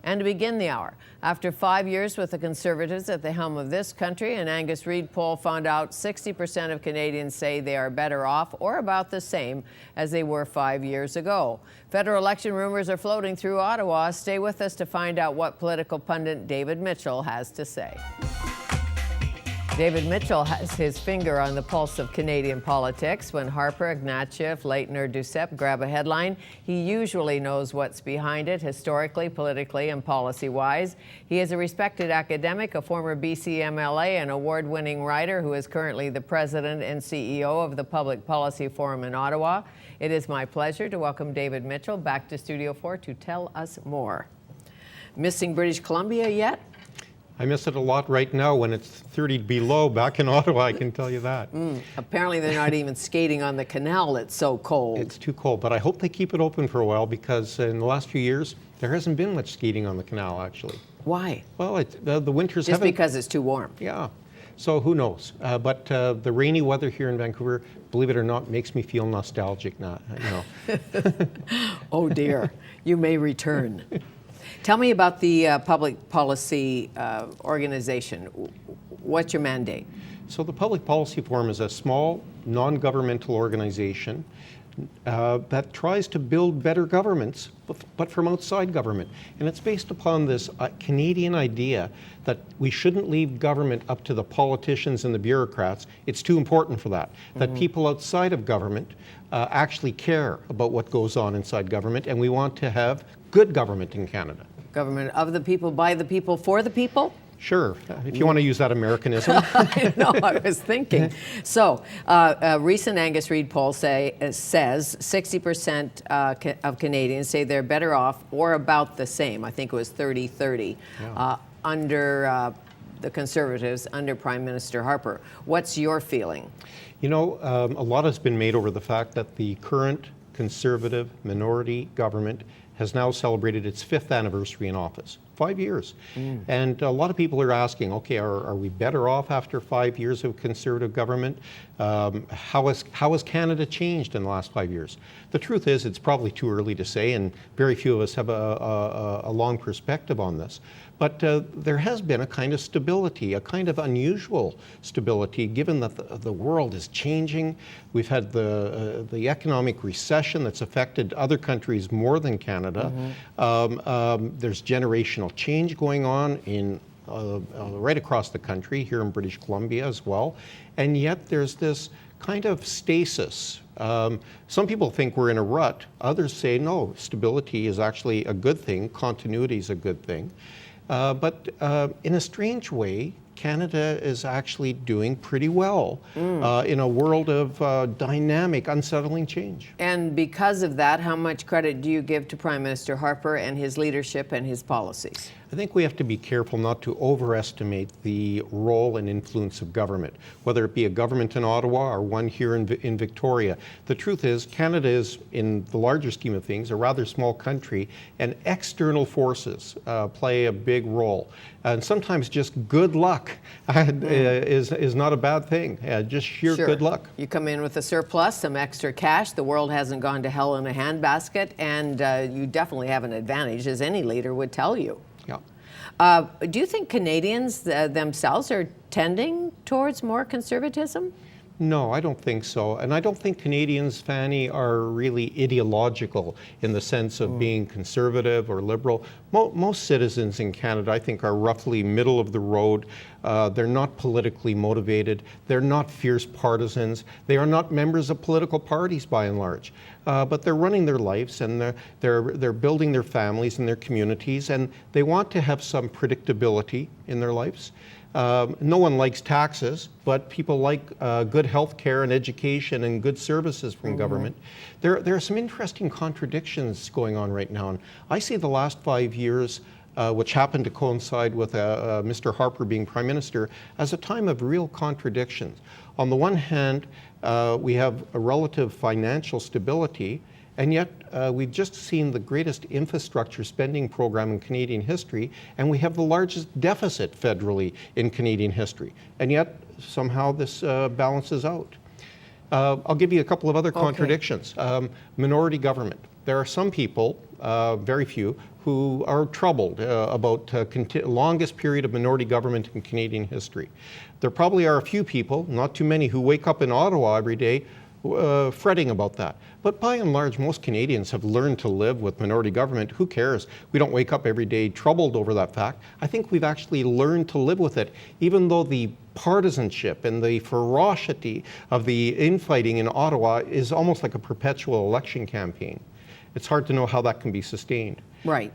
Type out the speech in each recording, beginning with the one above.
And to begin the hour, after 5 years with the Conservatives at the helm of this country, an Angus Reid poll found out 60% of Canadians say they are better off or about the same as they were 5 years ago. Federal election rumors are floating through Ottawa. Stay with us to find out what political pundit David Mitchell has to say. David Mitchell has his finger on the pulse of Canadian politics. When Harper, Ignatieff, Leitner, Duceppe grab a headline, he usually knows what's behind it, historically, politically, and policy-wise. He is a respected academic, a former BC MLA, and award-winning writer who is currently the president and CEO of the Public Policy Forum in Ottawa. It is my pleasure to welcome David Mitchell back to Studio 4 to tell us more. Missing British Columbia yet? I miss it a lot right now when it's 30 below back in Ottawa, I can tell you that. Apparently they're not even skating on the canal, it's so cold. It's too cold, but I hope they keep it open for a while because in the last few years, there hasn't been much skating on the canal, actually. Why? Well, the winters Just because it's too warm. Yeah, so who knows? But the rainy weather here in Vancouver, believe it or not, makes me feel nostalgic now. Oh dear, you may return. Tell me about the public policy organization. What's your mandate? So the Public Policy Forum is a small, non-governmental organization that tries to build better governments, but from outside government. And it's based upon this Canadian idea that we shouldn't leave government up to the politicians and the bureaucrats. It's too important for that. That people outside of government actually care about what goes on inside government, and we want to have good government in Canada. Government of the people, by the people, for the people? Sure, if you want to use that Americanism. No, I was thinking. So, a recent Angus Reid poll says 60% of Canadians say they're better off or about the same. I think it was 30-30 under the Conservatives, under Prime Minister Harper. What's your feeling? You know, a lot has been made over the fact that the current Conservative minority government has now celebrated its 5th anniversary in office. 5 years. And a lot of people are asking, okay, are we better off after 5 years of Conservative government? How has Canada changed in the last 5 years? The truth is, it's probably too early to say, and very few of us have a long perspective on this. But there has been a kind of stability, a kind of unusual stability, given that the world is changing. We've had the economic recession that's affected other countries more than Canada. There's generational change going on in right across the country, here in British Columbia as well. And yet there's this kind of stasis. Some people think we're in a rut. Others say, no, stability is actually a good thing. Continuity is a good thing. But in a strange way, Canada is actually doing pretty well in a world of dynamic, unsettling change. And because of that, how much credit do you give to Prime Minister Harper and his leadership and his policies? I think we have to be careful not to overestimate the role and influence of government, whether it be a government in Ottawa or one here in Victoria. The truth is, Canada is, in the larger scheme of things, a rather small country, and external forces play a big role. And sometimes just good luck is not a bad thing, just sheer good luck. You come in with a surplus, some extra cash, the world hasn't gone to hell in a handbasket, and you definitely have an advantage, as any leader would tell you. Do you think Canadians themselves are tending towards more conservatism? No, I don't think so. And I don't think Canadians, Fanny, are really ideological in the sense of being conservative or liberal. Most citizens in Canada, I think, are roughly middle of the road. They're not politically motivated. They're not fierce partisans. They are not members of political parties, by and large. But they're running their lives, and they're building their families and their communities, and they want to have some predictability in their lives. No one likes taxes, but people like good health care and education and good services from government. There are some interesting contradictions going on right now. And I see the last 5 years, which happened to coincide with Mr. Harper being Prime Minister, as a time of real contradictions. On the one hand, we have a relative financial stability, and yet we've just seen the greatest infrastructure spending program in Canadian history, and we have the largest deficit federally in Canadian history. And yet somehow this balances out. I'll give you a couple of other contradictions. Minority government. There are some people, very few, who are troubled about longest period of minority government in Canadian history. There probably are a few people, not too many, who wake up in Ottawa every day fretting about that. But by and large, most Canadians have learned to live with minority government. Who cares? We don't wake up every day troubled over that fact. I think we've actually learned to live with it, even though the partisanship and the ferocity of the infighting in Ottawa is almost like a perpetual election campaign. It's hard to know how that can be sustained. Right.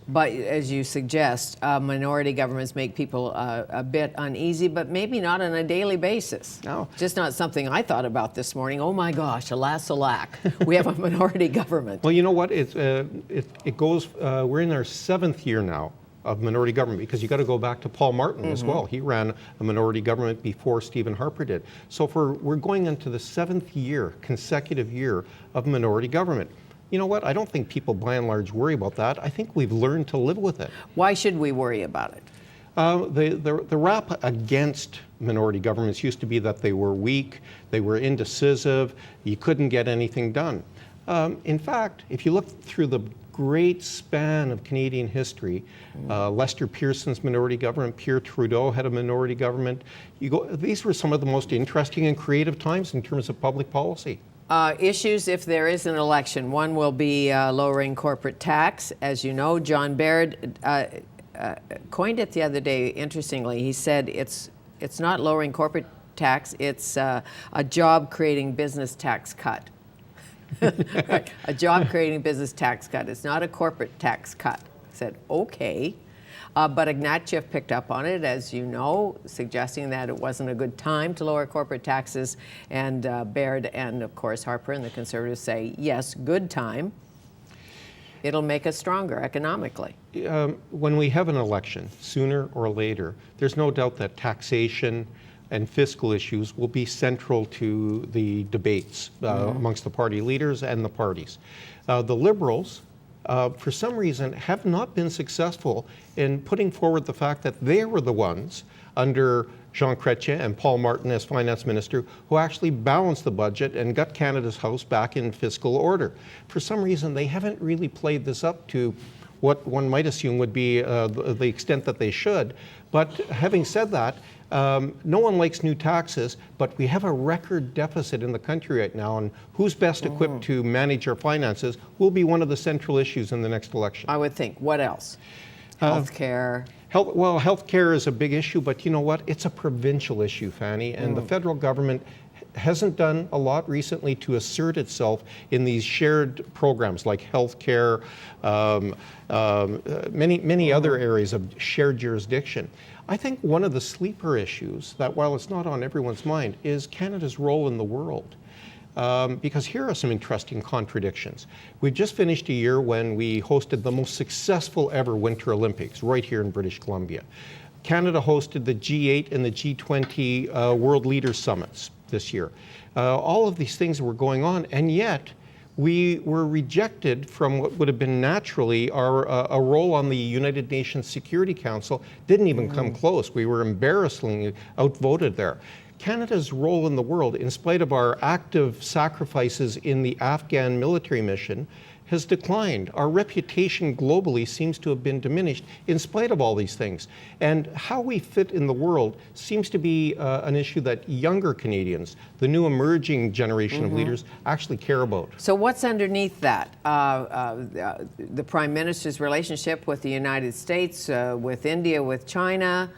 But as you suggest, minority governments make people a bit uneasy, but maybe not on a daily basis. No. Just not something I thought about this morning. Oh my gosh, alas alack, we have a minority government. Well, you know what? It goes, we're in our 7th year now of minority government, because you got to go back to Paul Martin as well. He ran a minority government before Stephen Harper did. So we're going into the 7th year, consecutive year of minority government. You know what? I don't think people by and large worry about that. I think we've learned to live with it. Why should we worry about it? The rap against minority governments used to be that they were weak, they were indecisive, you couldn't get anything done. In fact, if you look through the great span of Canadian history, Lester Pearson's minority government, Pierre Trudeau had a minority government. These were some of the most interesting and creative times in terms of public policy. Issues if there is an election. One will be lowering corporate tax. As you know, John Baird coined it the other day, interestingly. He said it's not lowering corporate tax, it's a job-creating business tax cut. Right. A job-creating business tax cut. It's not a corporate tax cut. I said, okay. But Ignatieff picked up on it, as you know, suggesting that it wasn't a good time to lower corporate taxes. And Baird and, of course, Harper and the Conservatives say, yes, good time. It'll make us stronger economically. When we have an election, sooner or later, there's no doubt that taxation and fiscal issues will be central to the debates amongst the party leaders and the parties. The Liberals, for some reason, have not been successful in putting forward the fact that they were the ones under Jean Chrétien and Paul Martin as finance minister who actually balanced the budget and got Canada's house back in fiscal order. For some reason, they haven't really played this up to what one might assume would be the extent that they should. But having said that, no one likes new taxes, but we have a record deficit in the country right now, and who's best equipped to manage our finances will be one of the central issues in the next election. I would think. What else? Healthcare. Healthcare is a big issue, but you know what? It's a provincial issue, Fanny, and the federal government hasn't done a lot recently to assert itself in these shared programs like healthcare, many other areas of shared jurisdiction. I think one of the sleeper issues that, while it's not on everyone's mind, is Canada's role in the world. Because here are some interesting contradictions. We've just finished a year when we hosted the most successful ever Winter Olympics right here in British Columbia. Canada hosted the G8 and the G20 World Leaders Summits this year. All of these things were going on, and yet we were rejected from what would have been naturally a role on the United Nations Security Council. Didn't even come close. We were embarrassingly outvoted there. Canada's role in the world, in spite of our active sacrifices in the Afghan military mission, has declined. Our reputation globally seems to have been diminished in spite of all these things. And how we fit in the world seems to be an issue that younger Canadians, the new emerging generation of leaders, actually care about. So what's underneath that? The Prime Minister's relationship with the United States, with India, with China,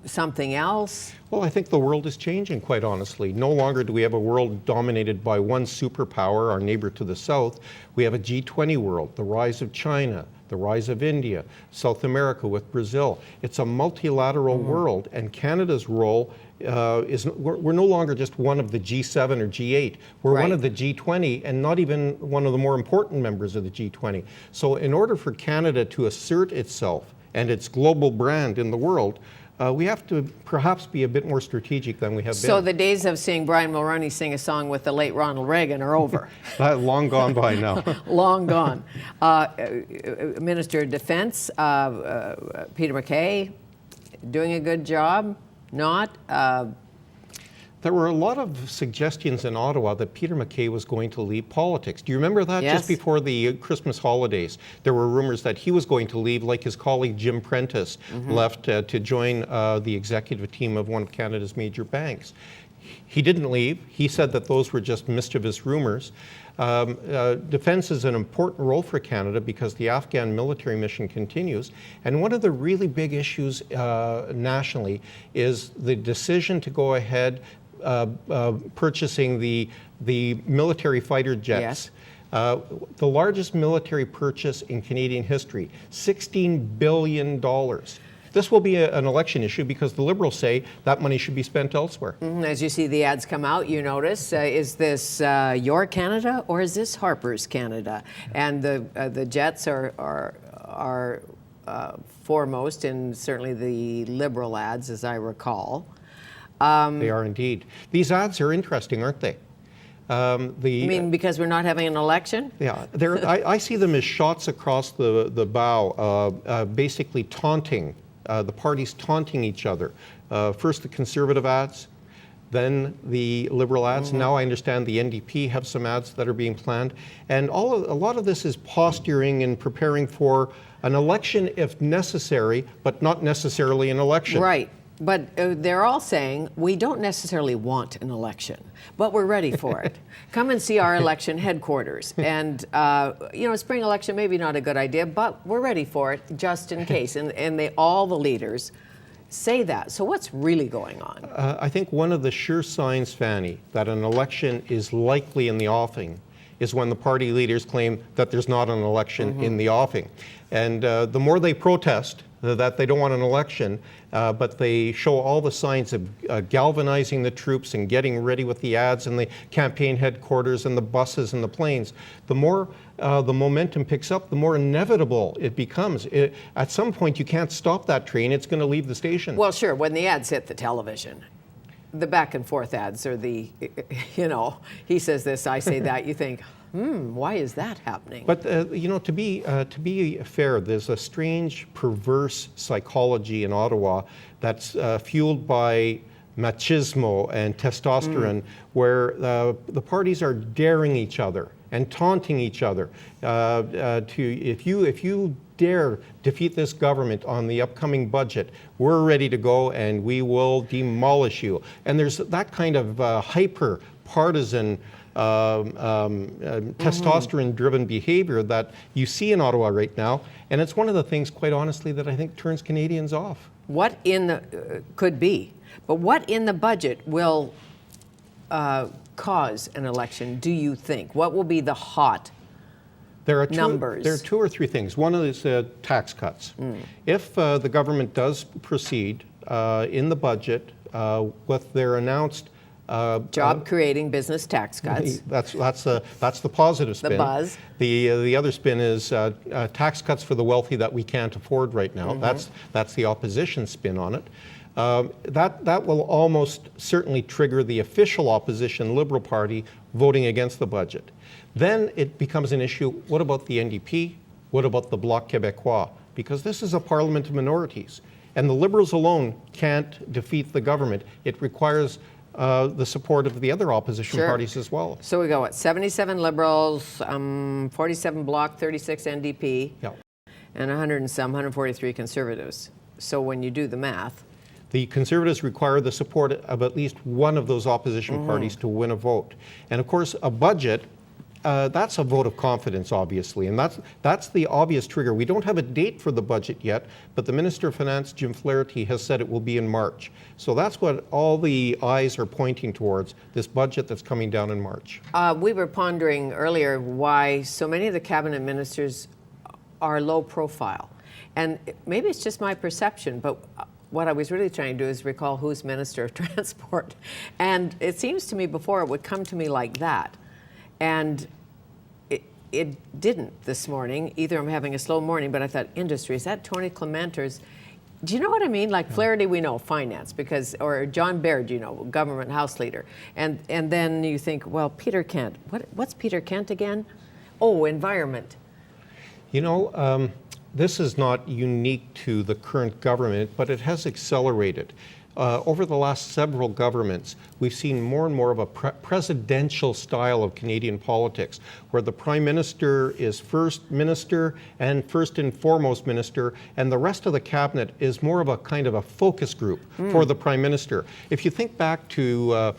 something else? Well, I think the world is changing, quite honestly. No longer do we have a world dominated by one superpower, our neighbor to the south. We have a G20 world, the rise of China, the rise of India, South America with Brazil. It's a multilateral world, and Canada's role we're no longer just one of the G7 or G8. We're one of the G20 and not even one of the more important members of the G20. So in order for Canada to assert itself and its global brand in the world, we have to perhaps be a bit more strategic than we have been. So the days of seeing Brian Mulroney sing a song with the late Ronald Reagan are over. Long gone by now. Long gone. Minister of Defense, Peter MacKay, doing a good job? Not? There were a lot of suggestions in Ottawa that Peter MacKay was going to leave politics. Do you remember that? Yes. Just before the Christmas holidays, there were rumors that he was going to leave, like his colleague Jim Prentice left to join the executive team of one of Canada's major banks. He didn't leave. He said that those were just mischievous rumors. Defense is an important role for Canada because the Afghan military mission continues. And one of the really big issues nationally is the decision to go ahead purchasing the military fighter jets. Yes. The largest military purchase in Canadian history, $16 billion. This will be an election issue because the Liberals say that money should be spent elsewhere. As you see the ads come out, you notice, is this your Canada or is this Harper's Canada? And the Jets are foremost in certainly the Liberal ads, as I recall. They are indeed. These ads are interesting, aren't they? You mean because we're not having an election? Yeah, I see them as shots across the bow, basically taunting, the parties taunting each other. First the Conservative ads, then the Liberal ads. Now I understand the NDP have some ads that are being planned. And a lot of this is posturing and preparing for an election if necessary, but not necessarily an election. Right. But they're all saying, we don't necessarily want an election, but we're ready for it. Come and see our election headquarters. And, spring election, maybe not a good idea, but we're ready for it just in case. And all the leaders say that. So what's really going on? I think one of the sure signs, Fanny, that an election is likely in the offing is when the party leaders claim that there's not an election in the offing. And the more they protest that they don't want an election, but they show all the signs of galvanizing the troops and getting ready with the ads and the campaign headquarters and the buses and the planes, the more the momentum picks up, the more inevitable it becomes. At some point, you can't stop that train. It's going to leave the station. Well, sure, when the ads hit the television, the back and forth ads are he says this, I say that, you think, why is that happening? But to be fair, there's a strange, perverse psychology in Ottawa that's fueled by machismo and testosterone, where the parties are daring each other and taunting each other. If you dare defeat this government on the upcoming budget, we're ready to go and we will demolish you. And there's that kind of hyper partisan testosterone-driven behavior that you see in Ottawa right now, and it's one of the things, quite honestly, that I think turns Canadians off. What in the could be, but what in the budget will cause an election? Do you think? What will be the hot numbers? There are two or three things. One is tax cuts. If the government does proceed in the budget with their announced job-creating business tax cuts. That's the positive spin. The buzz. The other spin is tax cuts for the wealthy that we can't afford right now. That's the opposition spin on it. That will almost certainly trigger the official opposition Liberal Party voting against the budget. Then it becomes an issue, what about the NDP? What about the Bloc Québécois? Because this is a parliament of minorities. And the Liberals alone can't defeat the government. It requires the support of the other opposition parties as well. So we go, 77 Liberals, 47 Bloc, 36 NDP, and 143 Conservatives. So when you do the math, the Conservatives require the support of at least one of those opposition parties to win a vote. And of course, a budget, that's a vote of confidence, obviously, and that's the obvious trigger. We don't have a date for the budget yet, but the Minister of Finance, Jim Flaherty, has said it will be in March. So that's what all the eyes are pointing towards, this budget that's coming down in March. We were pondering earlier why so many of the cabinet ministers are low profile. And maybe it's just my perception, but what I was really trying to do is recall who's Minister of Transport. And it seems to me before it would come to me like that. And it didn't this morning. Either I'm having a slow morning, but I thought, industry, is that Tony Clement or do you know what I mean? Like Flaherty, we know, finance, or John Baird, government house leader. And then you think, well, Peter Kent. What's Peter Kent again? Oh, environment. This is not unique to the current government, but it has accelerated. over the last several governments, we've seen more and more of a presidential style of Canadian politics, where the Prime Minister is first minister and first and foremost minister, and the rest of the cabinet is more of a kind of a focus group for the Prime Minister. If you think back to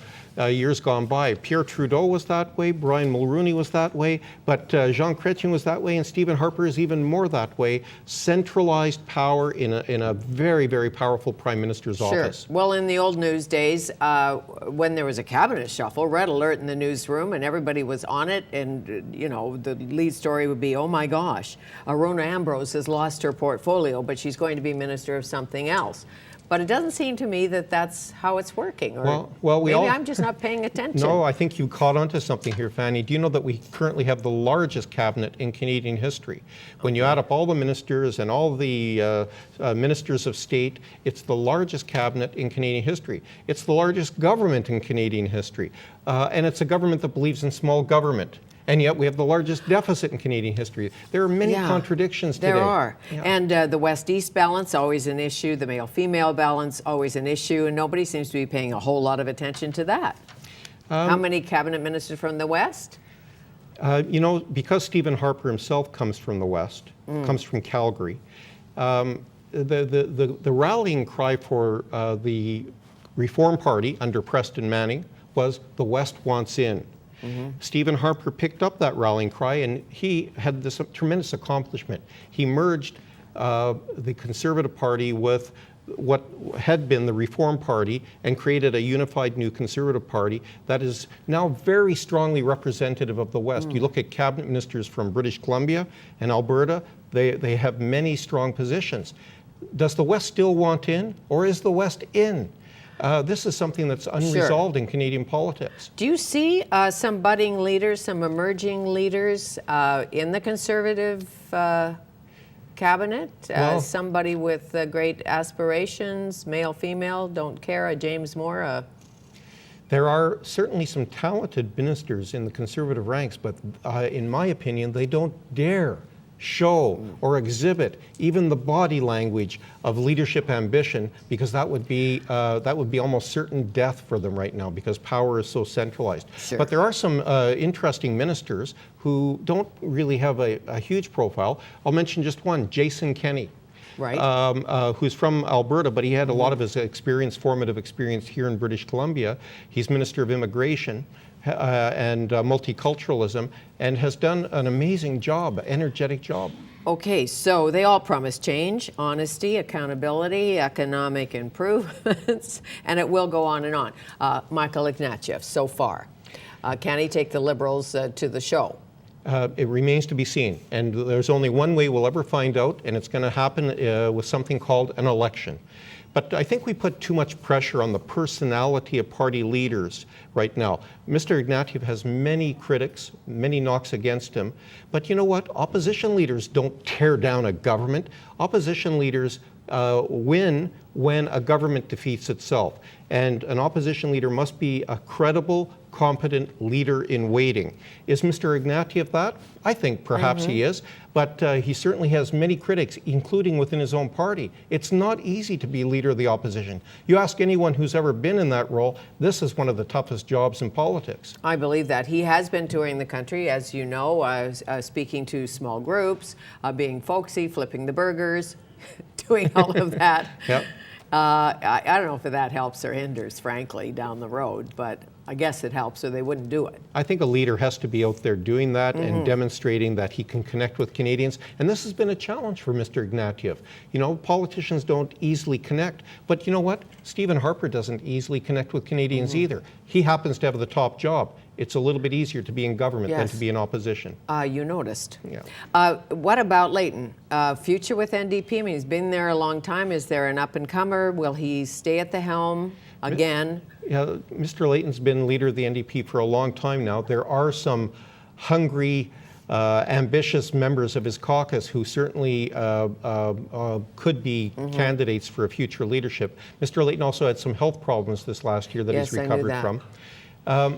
years gone by, Pierre Trudeau was that way, Brian Mulroney was that way, but Jean Chrétien was that way, and Stephen Harper is even more that way. Centralized power in a very, very powerful Prime Minister's office. Well, in the old news days, when there was a cabinet shuffle, red alert in the newsroom, and everybody was on it, and you know, the lead story would be, oh my gosh, Rona Ambrose has lost her portfolio, but she's going to be minister of something else. But it doesn't seem to me that that's how it's working. Or maybe I'm just not paying attention. No, I think you caught on to something here, Fanny. Do you know that we currently have the largest cabinet in Canadian history? When you add up all the ministers and all the ministers of state, it's the largest cabinet in Canadian history. It's the largest government in Canadian history. And it's a government that believes in small government. And yet we have the largest deficit in Canadian history. There are many contradictions today. There are. Yeah. And the West-East balance, always an issue. The male-female balance, always an issue. And nobody seems to be paying a whole lot of attention to that. How many cabinet ministers from the West? You know, because Stephen Harper himself comes from the West, comes from Calgary, the rallying cry for the Reform Party under Preston Manning was, the West wants in. Stephen Harper picked up that rallying cry, and he had this tremendous accomplishment. He merged the Conservative Party with what had been the Reform Party and created a unified new Conservative Party that is now very strongly representative of the West. You look at cabinet ministers from British Columbia and Alberta, they have many strong positions. Does the West still want in, or is the West in? This is something that's unresolved in Canadian politics. Do you see some budding leaders, some emerging leaders in the Conservative cabinet? Somebody with great aspirations, male, female, don't care, a James Moore? There are certainly some talented ministers in the Conservative ranks, but in my opinion, they don't dare show or exhibit even the body language of leadership ambition, because that would be almost certain death for them right now, because power is so centralized. But there are some interesting ministers who don't really have a huge profile. I'll mention just one, Jason Kenney. Who's from Alberta, but he had a lot of his formative experience here in British Columbia. He's Minister of Immigration and multiculturalism, and has done an amazing job, energetic job. Okay, so they all promise change, honesty, accountability, economic improvements, and it will go on and on. Michael Ignatieff, so far. Can he take the Liberals to the show? It remains to be seen, and there's only one way we'll ever find out, and it's going to happen with something called an election. But I think we put too much pressure on the personality of party leaders right now. Mr. Ignatieff has many critics, many knocks against him, but you know what? Opposition leaders don't tear down a government. Opposition leaders win when a government defeats itself. And an opposition leader must be a credible, competent leader in waiting. Is Mr. Ignatieff that? I think perhaps he is, but he certainly has many critics, including within his own party. It's not easy to be leader of the opposition. You ask anyone who's ever been in that role, this is one of the toughest jobs in politics. I believe that. He has been touring the country, as you know, speaking to small groups, being folksy, flipping the burgers, doing all of that. Yep. I don't know if that helps or hinders, frankly, down the road, but I guess it helps or they wouldn't do it. I think a leader has to be out there doing that and demonstrating that he can connect with Canadians. And this has been a challenge for Mr. Ignatieff. You know, politicians don't easily connect, but you know what? Stephen Harper doesn't easily connect with Canadians either. He happens to have the top job. It's a little bit easier to be in government than to be in opposition. You noticed. Yeah. What about Layton? Future with NDP? I mean, he's been there a long time. Is there an up-and-comer? Will he stay at the helm again? Yeah, Mr. Layton's been leader of the NDP for a long time now. There are some hungry, ambitious members of his caucus who certainly could be candidates for a future leadership. Mr. Layton also had some health problems this last year that he's recovered from.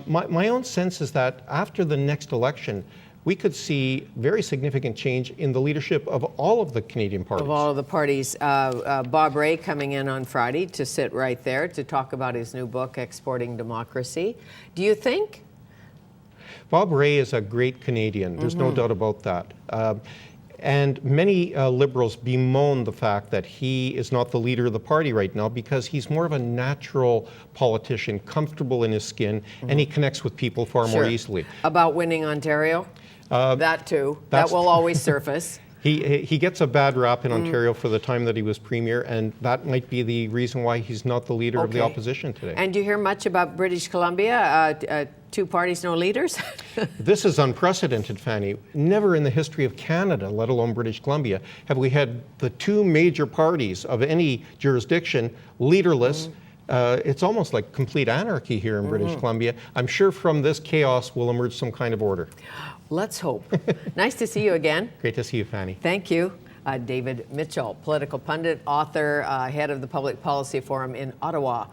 My own sense is that after the next election, we could see very significant change in the leadership of all of the Canadian parties. Of all of the parties. Bob Rae coming in on Friday to sit right there to talk about his new book, Exporting Democracy. Do you think? Bob Rae is a great Canadian. There's no doubt about that. And many Liberals bemoan the fact that he is not the leader of the party right now because he's more of a natural politician, comfortable in his skin, and he connects with people far more easily. About winning Ontario? That too. That will always surface. He gets a bad rap in Ontario for the time that he was premier, and that might be the reason why he's not the leader of the opposition today. And do you hear much about British Columbia? Two parties, no leaders? This is unprecedented, Fanny. Never in the history of Canada, let alone British Columbia, have we had the two major parties of any jurisdiction leaderless. It's almost like complete anarchy here in British Columbia. I'm sure from this chaos will emerge some kind of order. Let's hope. Nice to see you again. Great to see you, Fanny. Thank you. David Mitchell, political pundit, author, head of the Public Policy Forum in Ottawa.